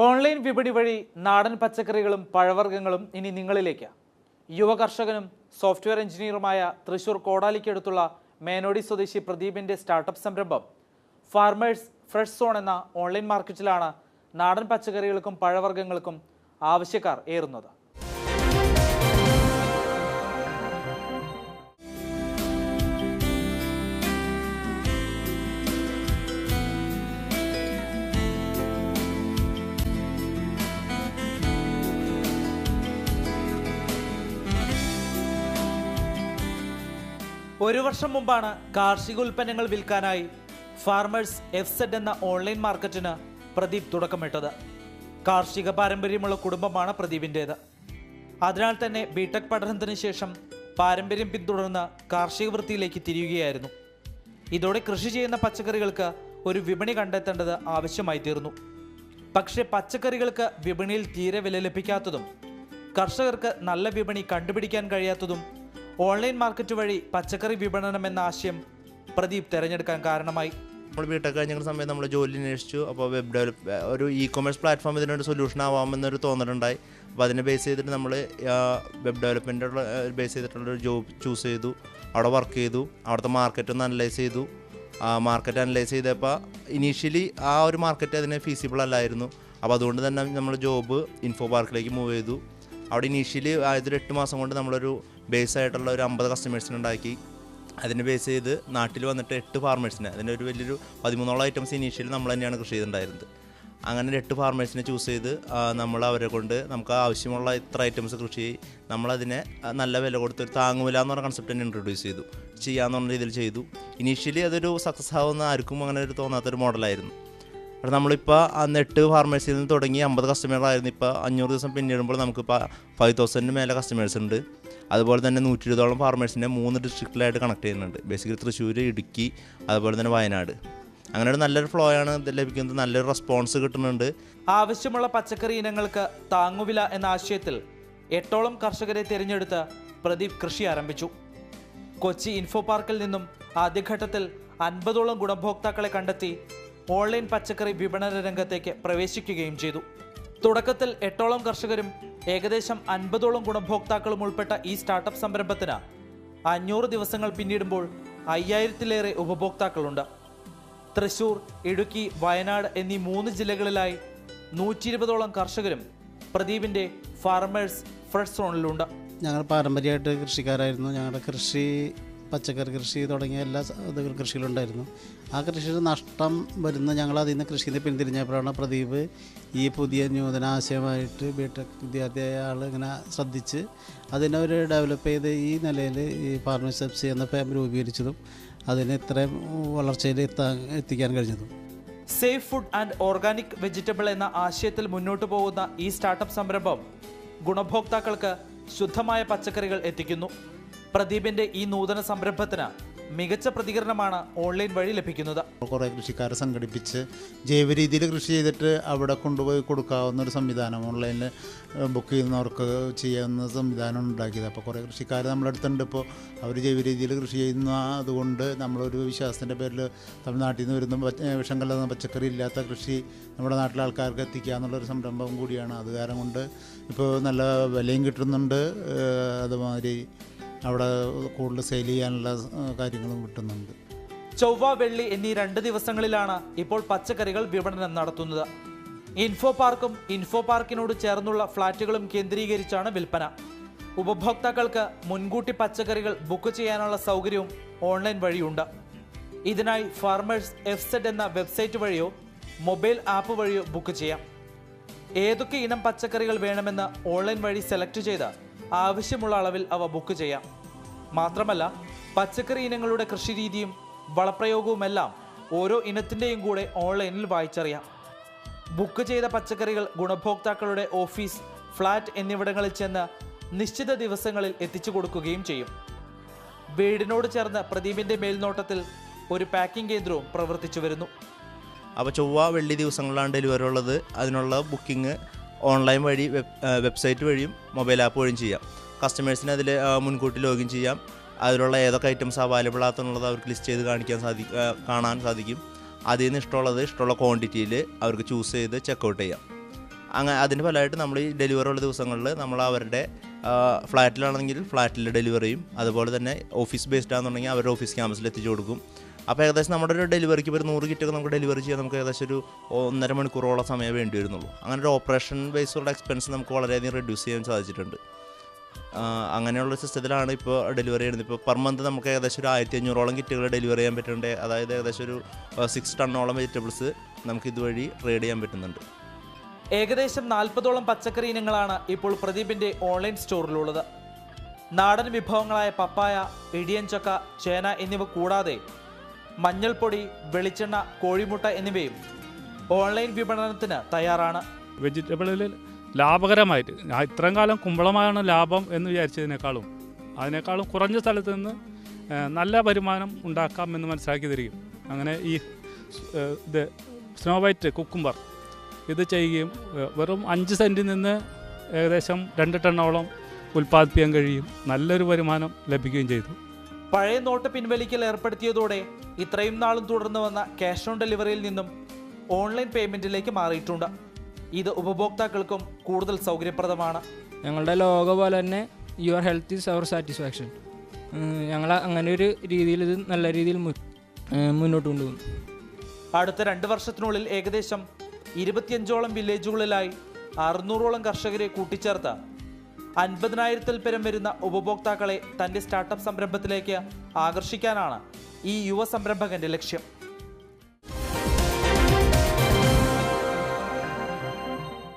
Online വിപണി വഴി നാടൻ പച്ചക്കറികളും പഴവർഗ്ഗങ്ങളും ഇനി നിങ്ങളിലേക്ക്. യുവ കർഷകനും സോഫ്റ്റ്വെയർ എഞ്ചിനീയറുമായ തൃശൂർ കോടാലിക്കടുത്തുള്ള മേനോടി സ്വദേശി പ്രദീപിന്റെ സ്റ്റാർട്ടപ്പ് സംരംഭം ഫാർമേഴ്സ് ഫ്രഷ് സോൺ എന്ന ഓൺലൈൻ മാർക്കറ്റിലാണ് നാടൻ പച്ചക്കറികൾക്കും പഴവർഗ്ഗങ്ങൾക്കും ആവശ്യക്കാർ ഏറുന്നത്. ഒരു വർഷം മുമ്പാണ് കാർഷിക ഉൽപ്പന്നങ്ങൾ വിൽക്കാനായി ഫാർമേഴ്സ് FZ എന്ന ഓൺലൈൻ മാർക്കറ്റിന് പ്രദീപ് തുടക്കമിട്ടത്. കാർഷിക പാരമ്പര്യമുള്ള കുടുംബമാണ് പ്രദീപിൻ്റേത്. അതിനാൽ തന്നെ ബിടെക് പഠനത്തിന് ശേഷം പാരമ്പര്യം പിന്തുടർന്ന് കാർഷിക വൃത്തിയിലേക്ക് തിരിയുകയായിരുന്നു. ഇതോടെ കൃഷി ചെയ്യുന്ന പച്ചക്കറികൾക്ക് ഒരു വിപണി കണ്ടെത്തേണ്ടത് ആവശ്യമായി തീർന്നു. പക്ഷേ പച്ചക്കറികൾക്ക് വിപണിയിൽ തീരെ വില ലഭിക്കാത്തതും കർഷകർക്ക് നല്ല വിപണി കണ്ടുപിടിക്കാൻ കഴിയാത്തതും ഓൺലൈൻ മാർക്കറ്റ് വഴി പച്ചക്കറി വിപണനം എന്ന ആശയം പ്രദീപ് തിരഞ്ഞെടുക്കാൻ കാരണമായി. നമ്മൾ ബിടെക് കഴിഞ്ഞ സമയത്ത് നമ്മൾ ജോലി അന്വേഷിച്ചു. അപ്പോൾ വെബ് ഡെവലപ്പ് ഒരു ഇ-കൊമേഴ്സ് പ്ലാറ്റ്ഫോം ഇതിനൊരു സൊല്യൂഷൻ ആവാമെന്നൊരു തോന്നലുണ്ടായി. അപ്പോൾ അതിനെ ബേസ് ചെയ്തിട്ട് നമ്മൾ വെബ് ഡെവലപ്മെൻറ്റുള്ള ബേസ് ചെയ്തിട്ടുള്ളൊരു ജോബ് ചൂസ് ചെയ്തു. അവിടെ വർക്ക് ചെയ്തു. അവിടുത്തെ മാർക്കറ്റ് ഒന്ന് അനലൈസ് ചെയ്തു. മാർക്കറ്റ് അനലൈസ് ചെയ്തപ്പോൾ ഇനീഷ്യലി ആ ഒരു മാർക്കറ്റ് അതിന് ഫീസിബിൾ അല്ലായിരുന്നു. അപ്പോൾ അതുകൊണ്ട് തന്നെ നമ്മൾ ജോബ് ഇൻഫോ പാർക്കിലേക്ക് മൂവ് ചെയ്തു. അവിടെ ഇനീഷ്യലി ആയതൊരു 8 മാസം കൊണ്ട് നമ്മളൊരു ബേസ് ആയിട്ടുള്ള ഒരു 50 കസ്റ്റമേഴ്സിനെ ഉണ്ടാക്കി. അതിന് ബേസ് ചെയ്ത് നാട്ടിൽ വന്നിട്ട് 8 ഫാർമേഴ്സിനെ, അതിൻ്റെ ഒരു വലിയൊരു 13ഓളം ഐറ്റംസ് ഇനീഷ്യലി നമ്മൾ തന്നെയാണ് കൃഷി ചെയ്തിട്ടുണ്ടായിരുന്നത്. അങ്ങനെ 8 ഫാർമേഴ്സിനെ ചൂസ് ചെയ്ത് നമ്മൾ അവരെ കൊണ്ട് നമുക്ക് ആവശ്യമുള്ള ഇത്ര ഐറ്റംസ് കൃഷി ചെയ്ത് നമ്മളതിനെ നല്ല വില കൊടുത്ത് ഒരു താങ്ങുവില എന്ന് പറഞ്ഞ കൺസെപ്റ്റ് തന്നെ ഇൻട്രൊഡ്യൂസ് ചെയ്തു. ചെയ്യാമെന്ന് പറഞ്ഞ രീതിയിൽ ചെയ്തു. ഇനീഷ്യലി അതൊരു സക്സസ് ആവുന്ന ആർക്കും അങ്ങനെ ഒരു തോന്നാത്തൊരു മോഡലായിരുന്നു. അപ്പോൾ നമ്മളിപ്പോൾ അന്ന് 8 ഫാർമേഴ്സിൽ നിന്ന് തുടങ്ങി 50 കസ്റ്റമേഴ്സായിരുന്നു. ഇപ്പോൾ 500 ദിവസം പിന്നിടുമ്പോൾ നമുക്കിപ്പോൾ 5000 മേലെ കസ്റ്റമേഴ്സ് ഉണ്ട്. അതുപോലെ തന്നെ 120ഓളം ഫാർമേഴ്സിനെ 3 ഡിസ്ട്രിക്റ്റിലായിട്ട് കണക്ട് ചെയ്യുന്നുണ്ട്. ബേസിക്കലി തൃശ്ശൂർ, ഇടുക്കി, അതുപോലെ തന്നെ വയനാട്. അങ്ങനെ ഒരു നല്ലൊരു ഫ്ലോ ആണ് ഇത് ലഭിക്കുന്നത്. നല്ലൊരു റെസ്പോൺസ് കിട്ടുന്നുണ്ട്. ആവശ്യമുള്ള പച്ചക്കറി ഇനങ്ങൾക്ക് താങ്ങുവില എന്ന ആശയത്തിൽ 8ഓളം കർഷകരെ തിരഞ്ഞെടുത്ത് പ്രദീപ് കൃഷി ആരംഭിച്ചു. കൊച്ചി ഇൻഫോ പാർക്കിൽ നിന്നും ആദ്യഘട്ടത്തിൽ 50ഓളം ഗുണഭോക്താക്കളെ കണ്ടെത്തി ഓൺലൈൻ പച്ചക്കറി വിപണന രംഗത്തേക്ക് പ്രവേശിക്കുകയും ചെയ്തു. തുടക്കത്തിൽ 8ഓളം കർഷകരും ഏകദേശം 50ഓളം ഗുണഭോക്താക്കളും ഉൾപ്പെട്ട ഈ സ്റ്റാർട്ടപ്പ് സംരംഭത്തിന് 500 ദിവസങ്ങൾ പിന്നിടുമ്പോൾ 5000-ലേറെ ഉപഭോക്താക്കളുണ്ട്. തൃശൂർ, ഇടുക്കി, വയനാട് എന്നീ 3 ജില്ലകളിലായി 120ഓളം കർഷകരും പ്രദീപിന്റെ ഫാർമേഴ്സ് ഫ്രഷ് സോണിലുണ്ട്. ഞങ്ങൾ പാരമ്പര്യമായിട്ട് കൃഷിക്കാരായിരുന്നു. ഞങ്ങളുടെ കൃഷി പച്ചക്കറി കൃഷി തുടങ്ങിയ എല്ലാ കൃഷിയിലുണ്ടായിരുന്നു. ആ കൃഷിയിൽ നഷ്ടം വരുന്ന ഞങ്ങൾ അതിൽ നിന്ന് കൃഷിയിൽ നിന്ന് പിന്തിരിഞ്ഞപ്പോഴാണ് പ്രദീപ് ഈ പുതിയ നൂതന ആശയമായിട്ട് ബിടെക് വിദ്യാർത്ഥിയായ ആൾ ഇങ്ങനെ ശ്രദ്ധിച്ച് അതിനെ ഒരു ഡെവലപ്പ് ചെയ്ത് ഈ നിലയിൽ ഈ ഫാർമേഴ്സ് FZ എന്ന ഫാം രൂപീകരിച്ചതും അതിനെ ഇത്രയും വളർച്ചയിൽ എത്തിക്കാൻ കഴിഞ്ഞതും. Safe food and organic vegetable എന്ന ആശയത്തിൽ മുന്നോട്ട് പോകുന്ന ഈ സ്റ്റാർട്ടപ്പ് സംരംഭം ഗുണഭോക്താക്കൾക്ക് ശുദ്ധമായ പച്ചക്കറികൾ എത്തിക്കുന്നു. പ്രദീപിന്റെ ഈ നൂതന സംരംഭത്തിന് മികച്ച പ്രതികരണമാണ് ഓൺലൈൻ വഴി ലഭിക്കുന്നത്. കുറേ കൃഷിക്കാരെ സംഘടിപ്പിച്ച് ജൈവ രീതിയിൽ കൃഷി ചെയ്തിട്ട് അവിടെ കൊണ്ടുപോയി കൊടുക്കാവുന്ന ഒരു സംവിധാനം ഓൺലൈനിൽ ബുക്ക് ചെയ്യുന്നവർക്ക് ചെയ്യാവുന്ന സംവിധാനം ഉണ്ടാക്കിയത്. അപ്പോൾ കുറേ കൃഷിക്കാർ നമ്മുടെ അടുത്തുണ്ട്. ഇപ്പോൾ അവർ ജൈവ രീതിയിൽ കൃഷി ചെയ്യുന്ന അതുകൊണ്ട് നമ്മളൊരു വിശ്വാസത്തിൻ്റെ പേരിൽ തമിഴ്നാട്ടിൽ നിന്ന് വരുന്ന വിഷം കലർന്ന പച്ചക്കറി ഇല്ലാത്ത കൃഷി നമ്മുടെ നാട്ടിലെ ആൾക്കാർക്ക് എത്തിക്കുക എന്നുള്ളൊരു സംരംഭം കൂടിയാണ്. അത് കാരണം കൊണ്ട് ഇപ്പോൾ നല്ല വിലയും കിട്ടുന്നുണ്ട്. അതുമാതിരി അവിടെ കൂടുതൽ സെയിൽ ചെയ്യാനുള്ള കാര്യങ്ങളും കിട്ടുന്നുണ്ട്. ചൊവ്വ, വെള്ളി എന്നീ 2 ദിവസങ്ങളിലാണ് ഇപ്പോൾ പച്ചക്കറികൾ വിപണനം നടത്തുന്നത്. ഇൻഫോ പാർക്കും ഇൻഫോ പാർക്കിനോട് ചേർന്നുള്ള ഫ്ളാറ്റുകളും കേന്ദ്രീകരിച്ചാണ് വിൽപ്പന. ഉപഭോക്താക്കൾക്ക് മുൻകൂട്ടി പച്ചക്കറികൾ ബുക്ക് ചെയ്യാനുള്ള സൗകര്യവും ഓൺലൈൻ വഴിയുണ്ട്. ഇതിനായി ഫാർമേഴ്സ് FZ എന്ന വെബ്സൈറ്റ് വഴിയോ മൊബൈൽ ആപ്പ് വഴിയോ ബുക്ക് ചെയ്യാം. ഏതൊക്കെ ഇനം പച്ചക്കറികൾ വേണമെന്ന് ഓൺലൈൻ വഴി സെലക്ട് ചെയ്ത് ആവശ്യമുള്ള അളവിൽ അവ ബുക്ക് ചെയ്യാം. മാത്രമല്ല പച്ചക്കറി ഇനങ്ങളുടെ കൃഷിരീതിയും വളപ്രയോഗവുമെല്ലാം ഓരോ ഇനത്തിൻ്റെയും കൂടെ ഓൺലൈനിൽ വായിച്ചറിയാം. ബുക്ക് ചെയ്ത പച്ചക്കറികൾ ഗുണഭോക്താക്കളുടെ ഓഫീസ്, ഫ്ലാറ്റ് എന്നിവിടങ്ങളിൽ ചെന്ന് നിശ്ചിത ദിവസങ്ങളിൽ എത്തിച്ചു കൊടുക്കുകയും ചെയ്യും. വീടിനോട് ചേർന്ന് പ്രദീപിന്റെ മേൽനോട്ടത്തിൽ ഒരു പാക്കിംഗ് കേന്ദ്രവും പ്രവർത്തിച്ചു വരുന്നു. അപ്പോൾ ചൊവ്വ, വെള്ളി ദിവസങ്ങളിലാണ് ഡെലിവറി ഉള്ളത്. അതിനുള്ള ബുക്കിംഗ് ഓൺലൈൻ വഴി വെബ്സൈറ്റ് വഴിയും മൊബൈൽ ആപ്പ് വഴിയും ചെയ്യാം. കസ്റ്റമേഴ്സിന് അതിൽ മുൻകൂട്ടി ലോഗിൻ ചെയ്യാം. അതിലുള്ള ഏതൊക്കെ ഐറ്റംസ് അവൈലബിൾ ആണെന്നുള്ളത് അവർക്ക് ലിസ്റ്റ് ചെയ്ത് കാണാൻ സാധിക്കും. അതിൽ നിന്ന് ഇഷ്ടമുള്ള ക്വാണ്ടിറ്റിയിൽ അവർക്ക് ചൂസ് ചെയ്ത് ചെക്കൗട്ട് ചെയ്യാം. അതിൻ്റെ ഫലമായിട്ട് നമ്മൾ ഈ ഡെലിവറി ഉള്ള ദിവസങ്ങളിൽ നമ്മൾ അവരുടെ ഫ്ലാറ്റിലാണെങ്കിൽ ഫ്ലാറ്റിൽ ഡെലിവറിയും, അതുപോലെ തന്നെ ഓഫീസ് ബേസ്ഡ് ആണെന്നുണ്ടെങ്കിൽ അവരുടെ ഓഫീസ് ക്യാമ്പസിൽ എത്തിച്ചു കൊടുക്കും. അപ്പോൾ ഏകദേശം നമ്മുടെ ഒരു ഡെലിവറിക്ക് ഒരു 100 കിറ്റൊക്കെ നമുക്ക് ഡെലിവറി ചെയ്യാൻ നമുക്ക് ഏകദേശം ഒരു 1.5 മണിക്കൂറോളം സമയം വേണ്ടി വരുന്നുള്ളൂ. അങ്ങനെ ഒരു ഓപ്പറേഷൻ ബേസ്ഡുള്ള എക്സ്പെൻസ് നമുക്ക് വളരെയധികം റെഡ്യൂസ് ചെയ്യാൻ സാധിച്ചിട്ടുണ്ട്. അങ്ങനെയുള്ള സിസ്റ്റത്തിലാണ് ഇപ്പോൾ ഡെലിവറി ചെയ്യുന്നത്. ഇപ്പോൾ പെർ മന്ത് നമുക്ക് ഏകദേശം ഒരു 1500ഓളം കിറ്റുകൾ ഡെലിവറി ചെയ്യാൻ പറ്റുന്നുണ്ട്. അതായത് ഏകദേശം ഒരു 6 ടണ്ണോളം വെജിറ്റബിൾസ് നമുക്ക് ഇതുവഴി ട്രേഡ് ചെയ്യാൻ പറ്റുന്നുണ്ട്. ഏകദേശം 40ഓളം പച്ചക്കറി ഇനങ്ങളാണ് ഇപ്പോൾ പ്രദീപിന്റെ ഓൺലൈൻ സ്റ്റോറിലുള്ളത്. നാടൻ വിഭവങ്ങളായ പപ്പായ, ഇടിയൻചക്ക, ചേന എന്നിവ കൂടാതെ മഞ്ഞൾപ്പൊടി, വെളിച്ചെണ്ണ, കോഴിമുട്ട എന്നിവയും ഓൺലൈൻ വിപണനത്തിന് തയ്യാറാണ്. വെജിറ്റബിളിൽ ലാഭകരമായിട്ട് ഇത്രയും കാലം കുമ്പളമാണ് ലാഭം എന്ന് അതിനേക്കാളും കുറഞ്ഞ സ്ഥലത്ത് നിന്ന് നല്ല വരുമാനം ഉണ്ടാക്കാം എന്ന് മനസ്സിലാക്കി തരികയും അങ്ങനെ ഈ ഇത് സ്നോ വൈറ്റ് കുക്കുംബർ ഇത് ചെയ്യുകയും വെറും 5 സെൻറ്റിൽ നിന്ന് ഏകദേശം 2 ടണ്ണോളം ഉൽപ്പാദിപ്പിക്കാൻ കഴിയും. നല്ലൊരു വരുമാനം ലഭിക്കുകയും ചെയ്തു. പഴയ നോട്ട് പിൻവലിക്കൽ ഏർപ്പെടുത്തിയതോടെ ഇത്രയും നാളും തുടർന്നു വന്ന ക്യാഷ് ഓൺ ഡെലിവറിയിൽ നിന്നും ഓൺലൈൻ പേയ്മെൻറ്റിലേക്ക് മാറിയിട്ടുണ്ട്. ഇത് ഉപഭോക്താക്കൾക്കും കൂടുതൽ സൗകര്യപ്രദമാണ്. ഞങ്ങളുടെ ലോഗോ പോലെ തന്നെ your health is our satisfaction. ഞങ്ങൾ അങ്ങനെ ഒരു രീതിയിൽ ഇത് നല്ല രീതിയിൽ മുന്നോട്ട് കൊണ്ടുപോകും. അടുത്ത 2 വർഷത്തിനുള്ളിൽ ഏകദേശം 25ഓളം വില്ലേജുകളിലായി 600ഓളം കർഷകരെ കൂട്ടിച്ചേർത്ത് 50,000-ൽ പരം വരുന്ന ഉപഭോക്താക്കളെ തൻ്റെ സ്റ്റാർട്ടപ്പ് സംരംഭത്തിലേക്ക് ആകർഷിക്കാനാണ് ഈ യുവ സംരംഭകന്റെ ലക്ഷ്യം.